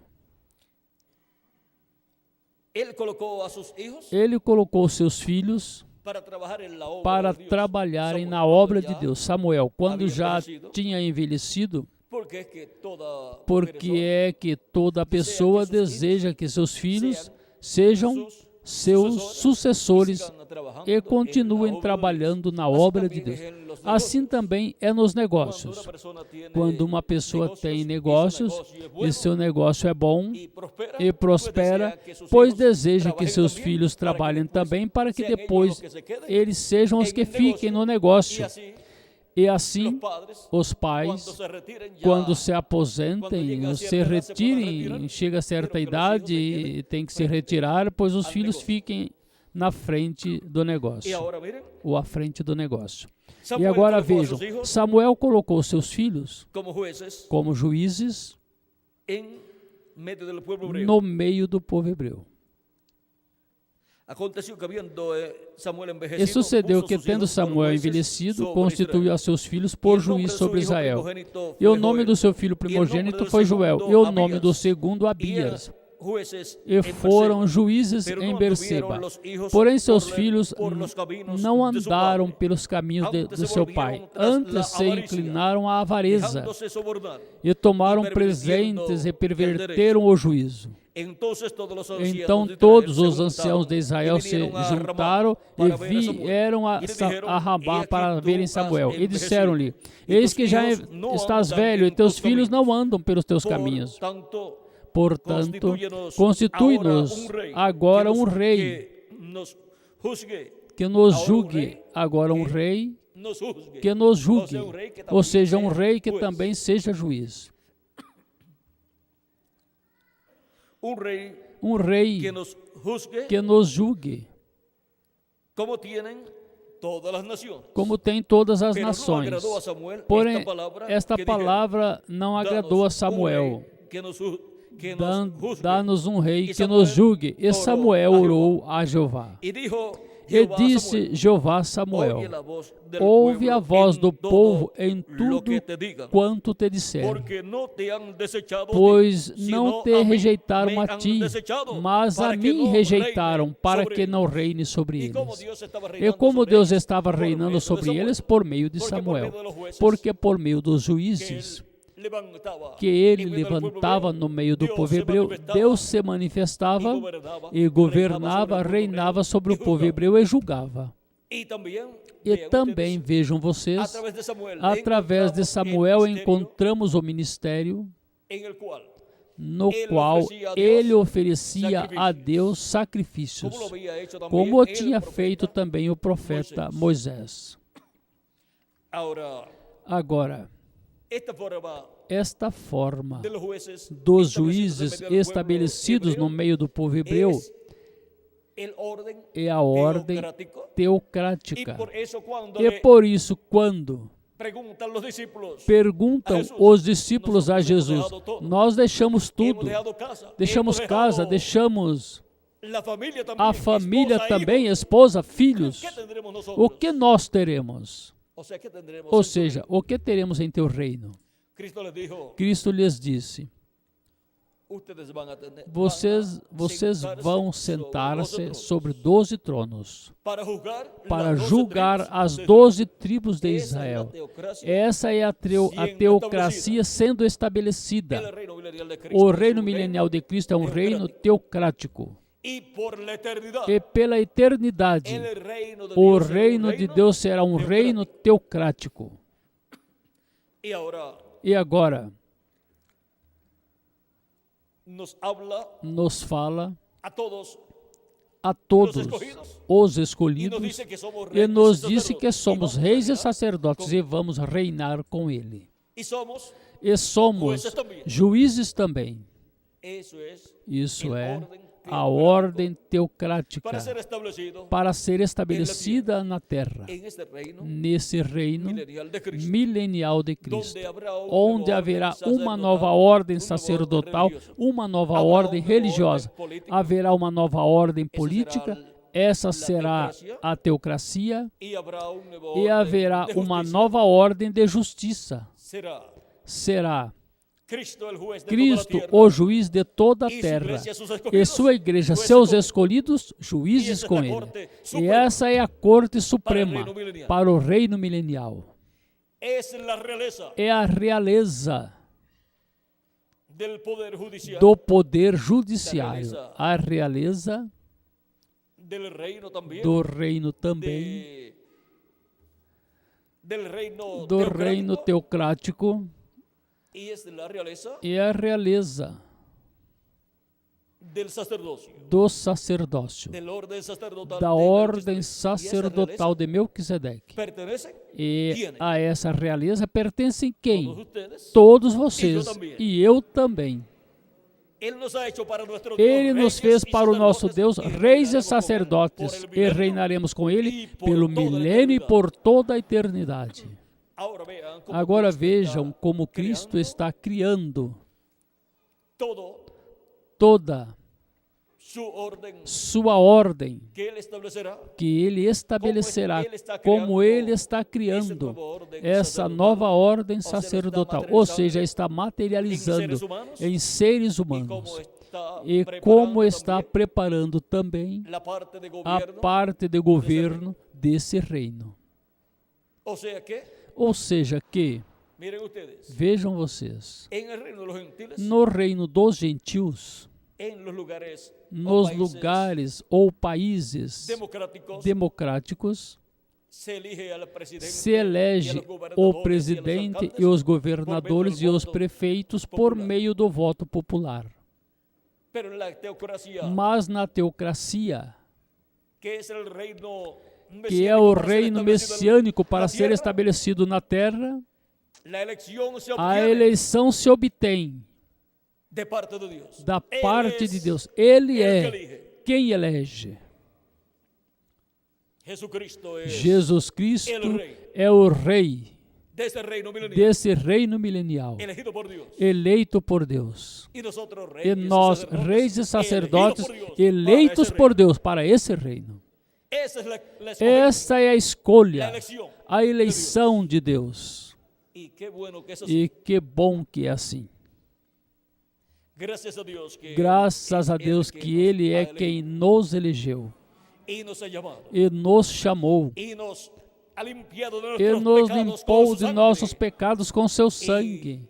Él colocó a sus hijos Ele colocou seus filhos para trabajar en la obra para de Dios. trabalharem Samuel, na cuando obra ya- de Deus. Samuel, quando havia já envelhecido, tinha envelhecido, Porque es que toda porque persona é que toda pessoa deseja que seus filhos sejam seus sucessores sigan trabajando e en continuem la obra de trabalhando Dios. na Así obra de también Deus. es en los Assim negocios. também é nos Cuando negócios. una persona tiene Quando uma pessoa negocios tem y su negócios negocio es e bueno seu negócio é bom y prospera, e prospera, pues desea que sus pois hijos deseja que trabajen seus también, filhos para que trabalhem después também, para que sean ellos depois los que se queden eles sejam os en que el fiquem no y negócio. así E los assim, padres, os cuando pais, se retiren ya, quando se quando aposentem chega a ou certa se idade, se podem retirem, retirar, chega a certa pero que los idade hijos se e queden tem que se frente retirar, pois os al filhos negócio. fiquem na frente do y negócio, ahora miren, ou à frente do negócio. E Samuel agora colocó a vejam, sus hijos Samuel colocou seus filhos como jueces como juízes en medio del pueblo hebreo. no meio do povo hebreu. Aconteció que habiendo Samuel E envejecido, sucedeu puso que, sus tendo hijos por Samuel jueces envelhecido, sobre constituiu Israel. a seus filhos E por o nome juiz de su sobre hijo Israel. primogênito E o foi nome Joel. do seu filho E o nome primogênito do foi Joel. segundo, E o nome do Abias. segundo, E Abias. eran jueces E en foram Berseba. juízes Pero em no Berseba. anduvieron los hijos Porém, seus por filhos los caminos não de su andaram padre. pelos caminhos Antes do se seu volvieron pai. tras la Antes se avaricia, inclinaram à avareza dejándose sobornar. e tomaram e pervertiendo presentes e el perverteram o juízo. Entonces todos los ancianos Então de Israel todos se os juntaron anciãos de Israel y se vinieron a Ramá juntaram para e ver a Samuel. vieram a E lhe dijeron, Ramá "He aqui para tu verem has Samuel. E envelhecido, disseram-lhe: e Eis tus que já hijos não estás andam velho em e teus tus filhos não caminhos. andam pelos teus caminhos. Portanto, Portanto, constitui-nos agora um rei que nos que nos julgue. julgue. Agora um rei Nos juzgue. que nos julgue. Ou seja, um seja rei que juez. também seja juiz. Um rei Que nos julgue, como tienen todas las naciones. como tem todas as Pero no nações. agradou a Samuel Porém, esta que palavra não dijera, agradou a "Danos Samuel. rei que nos juzgue." Dá-nos um rei E que Samuel nos julgue. E orou Samuel a orou a Jeová. E dijo E Jehová a disse Samuel, Jeová a "Oye Samuel: la voz del Ouve a pueblo voz en do todo povo em lo tudo que te digan, quanto te disser. porque no te han desechado a ti, Pois sino não te a mí rejeitaram me a han ti, desechado, mas a para que mim no rejeitaram, reine para sobre que não ellos." reine sobre E como eles. Deus estava E reinando como sobre Deus eles, estava por reinando meio de sobre Samuel, eles por meio de porque por Samuel, meio de los jueces, porque por meio dos que juízes levantava que ele en meio del pueblo levantava hebreu, no meio do Deus povo se hebreu, manifestava Deus se manifestava e governava, reinava sobre o povo hebreu e julgava. E também, E vean também, ustedes, vejam vocês, através de Samuel encontramos o ministério en el cual, no ele qual oferecia a Deus ele oferecia a sacrifícios. Deus sacrifícios, como lo había hecho también como el tinha profeta feito também o profeta Moisés. Agora, esta forma de los jueces dos establecidos juízes en medio del pueblo estabelecidos no hebreo meio do povo hebreu el orden é a ordem teocrático. Y teocrática. por eso cuando E le por isso, quando preguntan los discípulos, perguntam a Jesus, os discípulos a nós hemos Jesus, deixado todo. nós deixamos hemos tudo, dejado casa, deixamos hemos casa, dejado deixamos la familia también, a família esposa, também, hijos. esposa, filhos. ¿Qué tendremos O nosotros? que nós teremos? O sea, ¿qué tendremos Ou en tu seja, reino? o que teremos em teu reino? Cristo les dijo, Cristo lhes disse: ustedes van a tener, Vocês vão sentar-se sobre 12 tronos para julgar as 12 tribos de Israel. Essa é a teocracia sendo estabelecida. O reino milenial de Cristo é um reino teocrático. E pela eternidade, o reino de Deus será um reino teocrático. E agora, nos fala a todos os escolhidos e nos disse que somos reis e sacerdotes e vamos reinar com Ele. E somos juízes também. Isso é a ordem teocrática para ser estabelecida na terra, nesse reino milenial de Cristo, onde haverá uma nova ordem sacerdotal, uma nova ordem religiosa, haverá uma nova ordem política, essa será a teocracia, e haverá uma nova ordem de justiça. Será Cristo, o juiz de toda a terra, e sua igreja, seus escolhidos, juízes com ele. E essa é a corte suprema para o reino milenial. É a realeza do poder judiciário, a realeza do reino também, do reino teocrático, e a realeza do sacerdócio, da ordem sacerdotal de Melquisedeque. E a essa realeza pertencem quem? Todos vocês e eu também. Ele nos fez para o nosso Deus reis e sacerdotes, e reinaremos com Ele pelo milênio e por toda a eternidade. Agora vejam como Cristo está criando toda sua ordem, que Ele estabelecerá, como Ele está criando essa nova ordem sacerdotal, ou seja, está materializando em seres humanos, e como está preparando também a parte de governo desse reino. Ou seja que, vejam vocês, no reino dos gentios, nos lugares ou países democráticos, se elege o presidente e os governadores e os prefeitos por meio do voto popular. Mas na teocracia, que é o reino messiânico para ser estabelecido na terra, a eleição se obtém da parte de Deus. Ele é quem elege. Jesus Cristo é o rei desse reino milenial, eleito por Deus. E nós, reis e sacerdotes, eleitos por Deus para esse reino. Essa é a escolha, a eleição de Deus. E que bom que é assim. Graças a Deus que Ele é quem nos elegeu e nos chamou e nos limpou de nossos pecados com seu sangue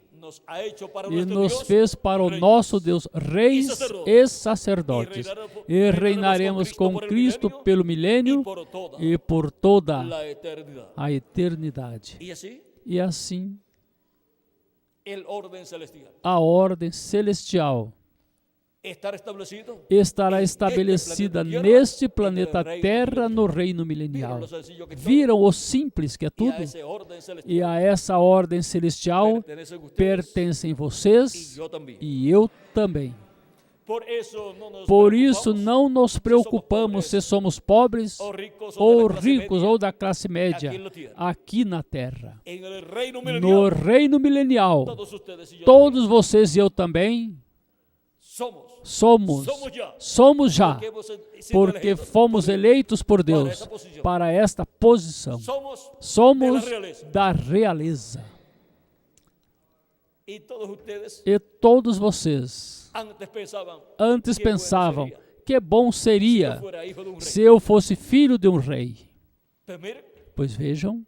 e nos fez para o nosso Deus reis e sacerdotes, e reinaremos com Cristo pelo milênio e por toda a eternidade. E assim, a ordem celestial estará estabelecida neste planeta Terra no reino milenial. Viram o simples que é tudo? E a essa ordem celestial pertencem vocês e eu também. Por isso não nos preocupamos se somos pobres ou ricos ou da classe média aqui na terra. No reino milenial, todos vocês e eu também somos já, porque fomos eleitos por Deus para esta posição. Somos da realeza. Y todos ustedes E todos vocês antes pensavam antes pensavam, que bom si yo seria fuera hijo de un rey. se eu fosse filho de um rei. Pues miren, Pois vejam,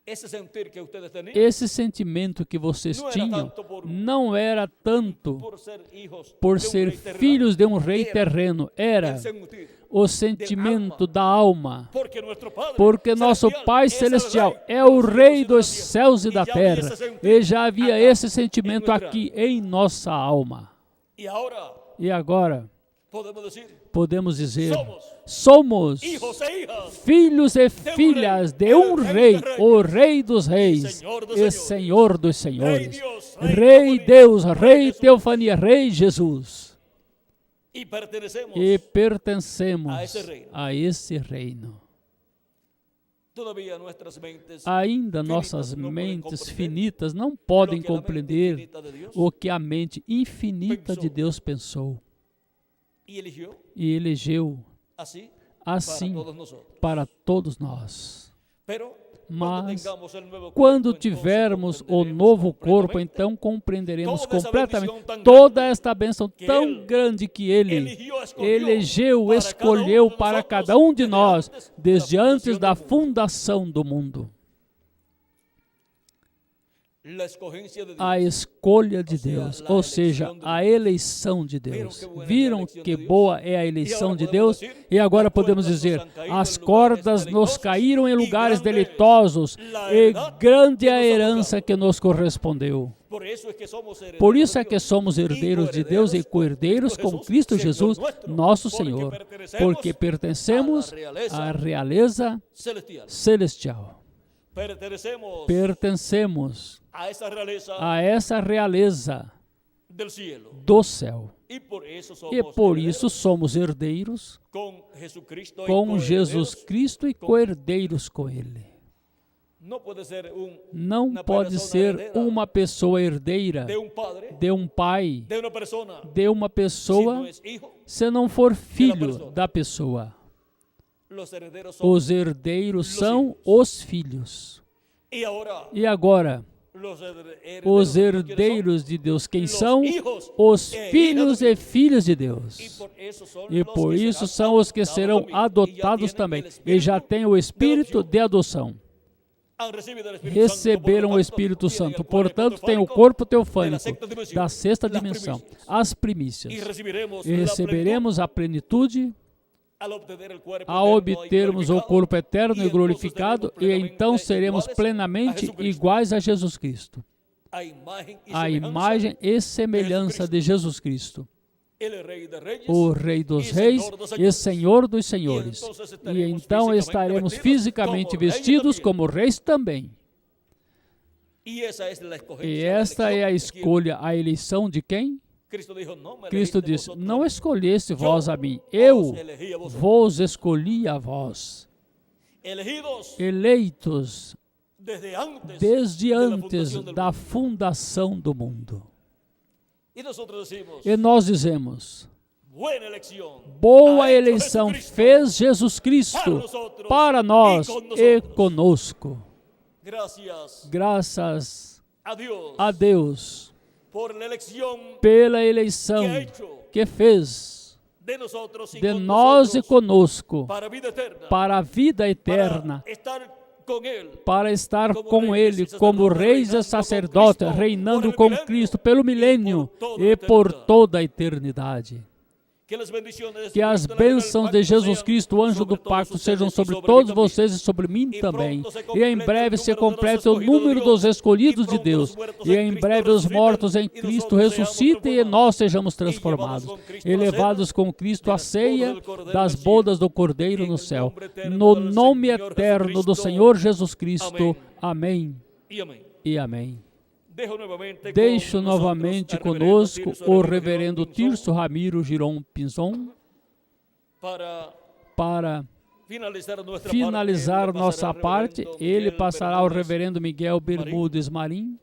ese sentir que ustedes tenían esse sentimento que vocês tinham não era tanto por ser hijos por de un ser rey terrenal, filhos de um rei terreno, era el sentir, o sentimento da alma. porque nuestro Padre Porque nosso Pai es el Celestial rey é o de los Rei cielos dos y la céus e tierra. da Y ya había terra. ese sentir E já havia acá, esse sentimento em nuestra aqui em nossa alma. Y ahora E agora podemos decir, podemos dizer: somos somos hijos e hijas filhos e filhas de um rei, o Rei dos reis e Senhor dos senhores. Rei Deus, Rei Teofania, Rei Jesus. y pertenecemos. E pertencemos a esse a esse reino. reino. Todavía nuestras mentes Ainda finitas nossas não podem mentes compreender finitas não lo podem que a mente compreender infinita de Dios o que a mente infinita de pensou. Deus pensou y eligió e elegeu así assim para todos nosotros. para todos nós. Pero Mas tengamos el nuevo quando cuerpo, tivermos entonces o comprenderemos novo corpo, completamente então compreenderemos toda essa completamente bendição tão toda grande esta bênção que tão Ele grande que Ele eligió, escolheu elegeu, para escolheu cada para nosotros cada um de nós desde antes fundação da do mundo. fundação do mundo. La escogencia de Dios. A escolha de Ou seja, Deus, a ou seja, eleição de a eleição de Deus. Viram que boa é a Viram eleição que de Deus? boa é a eleição de Deus? E agora podemos dizer: as cordas nos caíram em lugares deleitosos e grande é a herança que nos correspondeu. Por isso é que somos herederos Por isso de é que Deus. somos herdeiros de Deus e co-herdeiros com Cristo Jesus, nosso Senhor, porque pertencemos à realeza celestial. celestial. Pertencemos A essa realeza a essa realeza del cielo. do céu. E por isso somos E por herederos isso somos herdeiros com Jesucristo e com co-herederos. Jesus Cristo e co-herdeiros com Ele. Não pode ser Não uma pode pessoa ser herdeira uma pessoa herdeira de padre, de um pai, de uma pessoa, de uma se pessoa, não é hijo. se não for filho pessoa. da pessoa. Los herederos son. Os herdeiros são os filhos. E agora, E agora, os herdeiros de Deus, quem são? Os filhos e filhas de Deus. E por isso são os que serão adotados também. E já têm o Espírito de adoção. Receberam o Espírito Santo. Portanto, tem o corpo teofânico da sexta dimensão, as primícias. E receberemos a plenitude ao obtermos o corpo eterno e glorificado, e então seremos plenamente iguais a Jesus Cristo. A imagem e semelhança de Jesus Cristo, o Rei dos Reis e Senhor dos Senhores. E então estaremos fisicamente vestidos como reis também. E esta é a escolha, a eleição de quem? Cristo disse: não escolheste vós a mim, eu vos escolhi a vós. Eleitos desde antes da fundação do mundo. E nós dizemos: boa eleição fez Jesus Cristo para nós e conosco. Graças a Deus pela eleição que fez de nós e conosco para a vida eterna, para estar com Ele como reis e sacerdotes, reinando com Cristo pelo milênio e por toda a eternidade. Que as bênçãos de Jesus Cristo, o anjo do pacto, sejam sobre todos vocês e sobre mim também. E em breve se complete o número dos escolhidos de Deus. E em breve os mortos em Cristo ressuscitem e nós sejamos transformados, elevados com Cristo à ceia das bodas do Cordeiro no céu. No nome eterno do Senhor Jesus Cristo. Amém e amém. Deixo novamente conosco o reverendo Tirso Ramiro Giron Pinzon para finalizar nossa parte. Ele passará ao reverendo Miguel Bermudes Marim